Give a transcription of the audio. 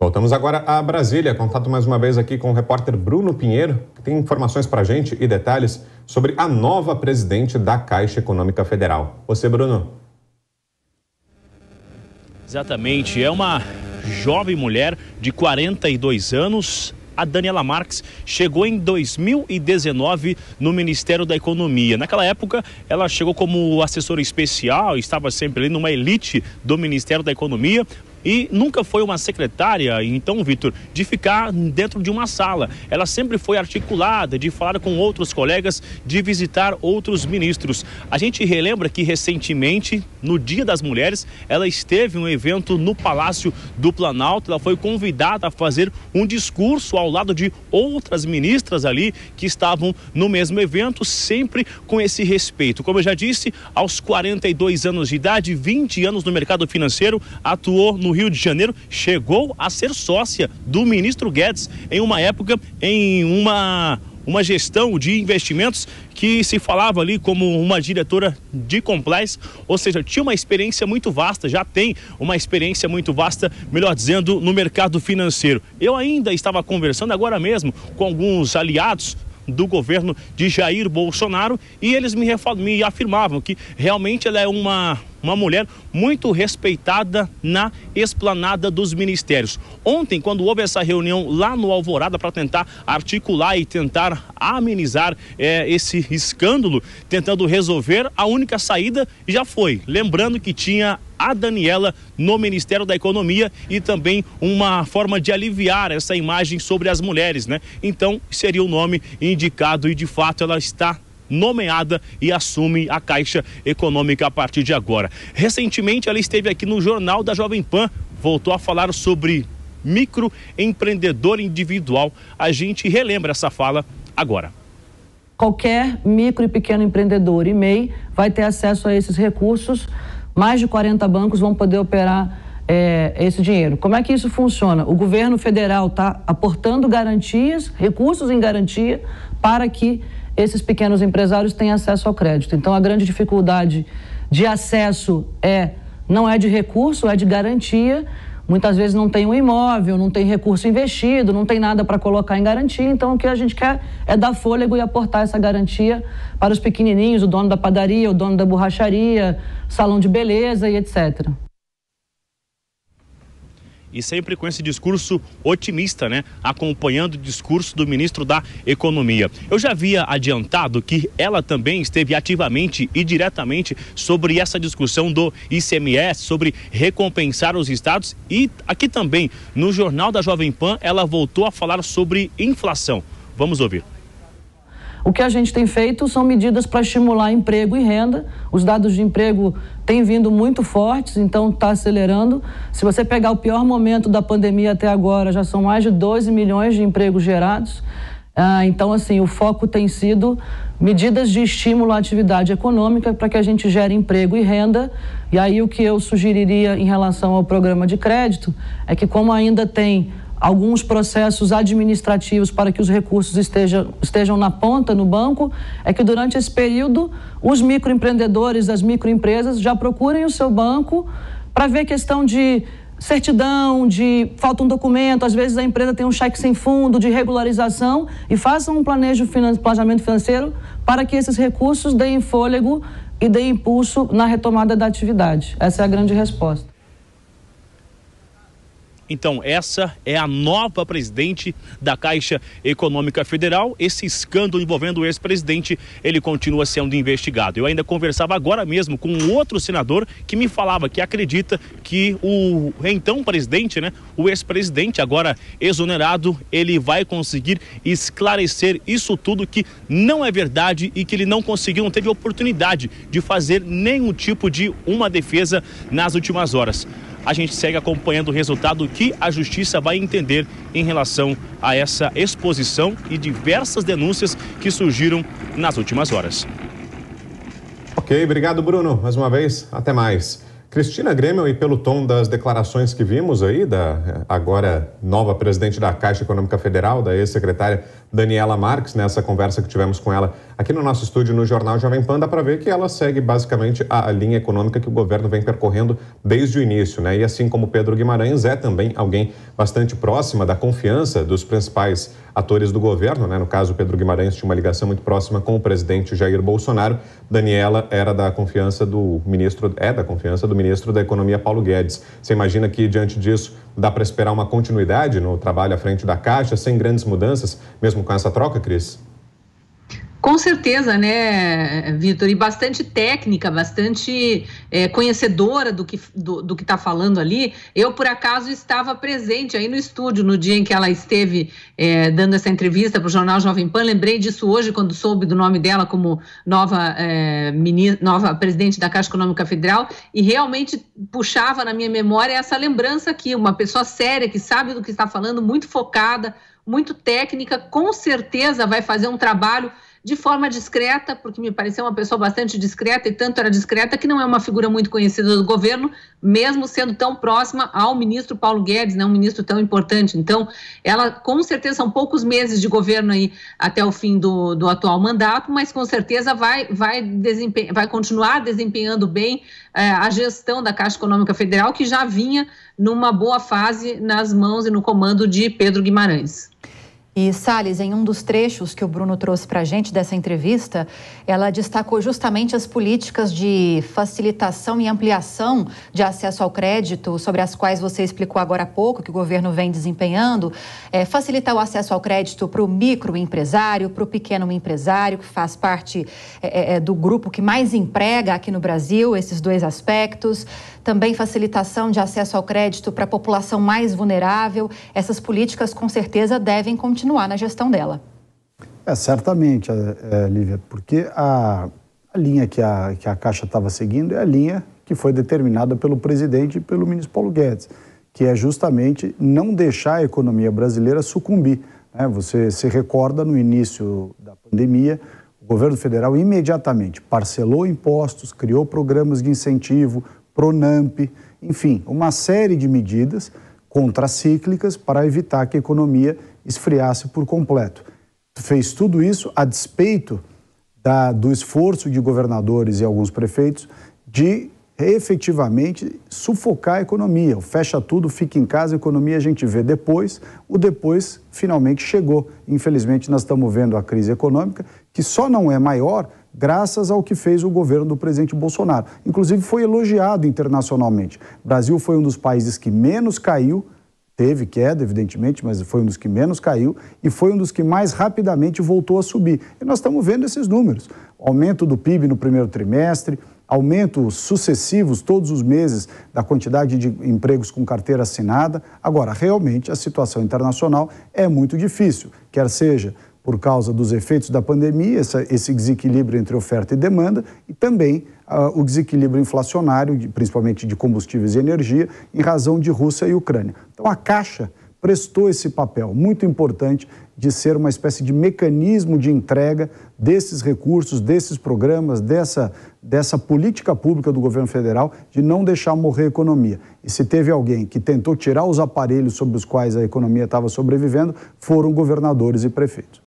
Voltamos agora a Brasília. Contato mais uma vez aqui com o repórter Bruno Pinheiro, que tem informações para a gente e detalhes sobre a nova presidente da Caixa Econômica Federal. Você, Bruno. Exatamente, é uma jovem mulher de 42 anos. A Daniela Marques chegou em 2019 no Ministério da Economia. Naquela época, ela chegou como assessora especial, estava sempre ali numa elite do Ministério da Economia. E nunca foi uma secretária, então, Vitor, de ficar dentro de uma sala. Ela sempre foi articulada, de falar com outros colegas, de visitar outros ministros. A gente relembra que recentemente, no Dia das Mulheres, ela esteve em um evento no Palácio do Planalto. Ela foi convidada a fazer um discurso ao lado de outras ministras ali que estavam no mesmo evento, sempre com esse respeito. Como eu já disse, aos 42 anos de idade, 20 anos no mercado financeiro, atuou no Rio de Janeiro, chegou a ser sócia do ministro Guedes em uma época, em uma gestão de investimentos que se falava ali como uma diretora de compliance, ou seja, tinha uma experiência muito vasta, já tem uma experiência muito vasta, melhor dizendo, no mercado financeiro. Eu ainda estava conversando agora mesmo com alguns aliados do governo de Jair Bolsonaro e eles me afirmavam que realmente ela é uma mulher muito respeitada na esplanada dos ministérios. Ontem, quando houve essa reunião lá no Alvorada para tentar articular e tentar amenizar esse escândalo, tentando resolver, a única saída já foi, lembrando que tinha a Daniela no Ministério da Economia e também uma forma de aliviar essa imagem sobre as mulheres, né? Então, seria o nome indicado e, de fato, ela está nomeada e assume a Caixa Econômica a partir de agora. Recentemente, ela esteve aqui no Jornal da Jovem Pan, voltou a falar sobre microempreendedor individual. A gente relembra essa fala agora. Qualquer micro e pequeno empreendedor e MEI vai ter acesso a esses recursos. Mais de 40 bancos vão poder operar esse dinheiro. Como é que isso funciona? O governo federal está aportando garantias, recursos em garantia, para que esses pequenos empresários tenham acesso ao crédito. Então, a grande dificuldade de acesso não é de recurso, é de garantia. Muitas vezes não tem um imóvel, não tem recurso investido, não tem nada para colocar em garantia. Então, o que a gente quer é dar fôlego e aportar essa garantia para os pequenininhos, o dono da padaria, o dono da borracharia, salão de beleza e etc. E sempre com esse discurso otimista, né? Acompanhando o discurso do ministro da Economia. Eu já havia adiantado que ela também esteve ativamente e diretamente sobre essa discussão do ICMS, sobre recompensar os estados, e aqui também no Jornal da Jovem Pan ela voltou a falar sobre inflação. Vamos ouvir. O que a gente tem feito são medidas para estimular emprego e renda. Os dados de emprego têm vindo muito fortes, então está acelerando. Se você pegar o pior momento da pandemia até agora, já são mais de 12 milhões de empregos gerados. Então, assim, o foco tem sido medidas de estímulo à atividade econômica para que a gente gere emprego e renda. E aí o que eu sugeriria em relação ao programa de crédito é que, como ainda tem alguns processos administrativos para que os recursos estejam na ponta, no banco, é que durante esse período os microempreendedores, as microempresas já procurem o seu banco para ver questão de certidão, de falta um documento, às vezes a empresa tem um cheque sem fundo, de regularização, e façam um planejamento financeiro para que esses recursos deem fôlego e deem impulso na retomada da atividade. Essa é a grande resposta. Então, essa é a nova presidente da Caixa Econômica Federal. Esse escândalo envolvendo o ex-presidente, ele continua sendo investigado. Eu ainda conversava agora mesmo com um outro senador que me falava que acredita que o então presidente, né, o ex-presidente, agora exonerado, ele vai conseguir esclarecer isso tudo, que não é verdade e que ele não conseguiu, não teve oportunidade de fazer nenhum tipo de uma defesa nas últimas horas. A gente segue acompanhando o resultado que a Justiça vai entender em relação a essa exposição e diversas denúncias que surgiram nas últimas horas. Ok, obrigado, Bruno. Mais uma vez, até mais. Cristina Grêmio, e pelo tom das declarações que vimos aí da agora nova presidente da Caixa Econômica Federal, da ex-secretária Daniela Marques, nessa conversa que tivemos com ela aqui no nosso estúdio no Jornal Jovem Pan, dá para ver que ela segue basicamente a linha econômica que o governo vem percorrendo desde o início, né? E assim como Pedro Guimarães é também alguém bastante próxima da confiança dos principais atores do governo, né? No caso, Pedro Guimarães tinha uma ligação muito próxima com o presidente Jair Bolsonaro. Daniela era da confiança do ministro da Economia, Paulo Guedes. Você imagina que, diante disso, dá para esperar uma continuidade no trabalho à frente da Caixa, sem grandes mudanças, mesmo com essa troca, Cris? Com certeza, né, Vitor? E bastante técnica, bastante conhecedora do que está falando ali. Eu, por acaso, estava presente aí no estúdio no dia em que ela esteve dando essa entrevista para o Jornal Jovem Pan. Lembrei disso hoje, quando soube do nome dela como nova presidente da Caixa Econômica Federal, e realmente puxava na minha memória essa lembrança aqui, uma pessoa séria, que sabe do que está falando, muito focada, muito técnica, com certeza vai fazer um trabalho de forma discreta, porque me pareceu uma pessoa bastante discreta, e tanto era discreta que não é uma figura muito conhecida do governo, mesmo sendo tão próxima ao ministro Paulo Guedes, né, um ministro tão importante. Então, ela, com certeza, são poucos meses de governo aí até o fim do atual mandato, mas com certeza vai continuar desempenhando bem a gestão da Caixa Econômica Federal, que já vinha numa boa fase nas mãos e no comando de Pedro Guimarães. E, Salles, em um dos trechos que o Bruno trouxe para a gente dessa entrevista, ela destacou justamente as políticas de facilitação e ampliação de acesso ao crédito, sobre as quais você explicou agora há pouco, que o governo vem desempenhando. Facilitar o acesso ao crédito para o microempresário, para o pequeno empresário, que faz parte do grupo que mais emprega aqui no Brasil, esses dois aspectos. Também facilitação de acesso ao crédito para a população mais vulnerável. Essas políticas, com certeza, devem continuar na gestão dela. Certamente, Lívia, porque a linha que a Caixa estava seguindo é a linha que foi determinada pelo presidente e pelo ministro Paulo Guedes, que é justamente não deixar a economia brasileira sucumbir, né? Você se recorda, no início da pandemia, o governo federal imediatamente parcelou impostos, criou programas de incentivo, Pronamp, enfim, uma série de medidas contracíclicas para evitar que a economia esfriasse por completo. Fez tudo isso a despeito do esforço de governadores e alguns prefeitos de efetivamente sufocar a economia. O fecha tudo, fica em casa, a economia a gente vê depois. O depois finalmente chegou. Infelizmente, nós estamos vendo a crise econômica, que só não é maior graças ao que fez o governo do presidente Bolsonaro. Inclusive, foi elogiado internacionalmente. O Brasil foi um dos países que menos caiu, teve queda, evidentemente, mas foi um dos que menos caiu e foi um dos que mais rapidamente voltou a subir. E nós estamos vendo esses números. Aumento do PIB no primeiro trimestre, aumentos sucessivos todos os meses da quantidade de empregos com carteira assinada. Agora, realmente, a situação internacional é muito difícil, quer seja por causa dos efeitos da pandemia, esse desequilíbrio entre oferta e demanda, e também o desequilíbrio inflacionário, principalmente de combustíveis e energia, em razão de Rússia e Ucrânia. Então, a Caixa prestou esse papel muito importante de ser uma espécie de mecanismo de entrega desses recursos, desses programas, dessa política pública do governo federal de não deixar morrer a economia. E se teve alguém que tentou tirar os aparelhos sobre os quais a economia estava sobrevivendo, foram governadores e prefeitos.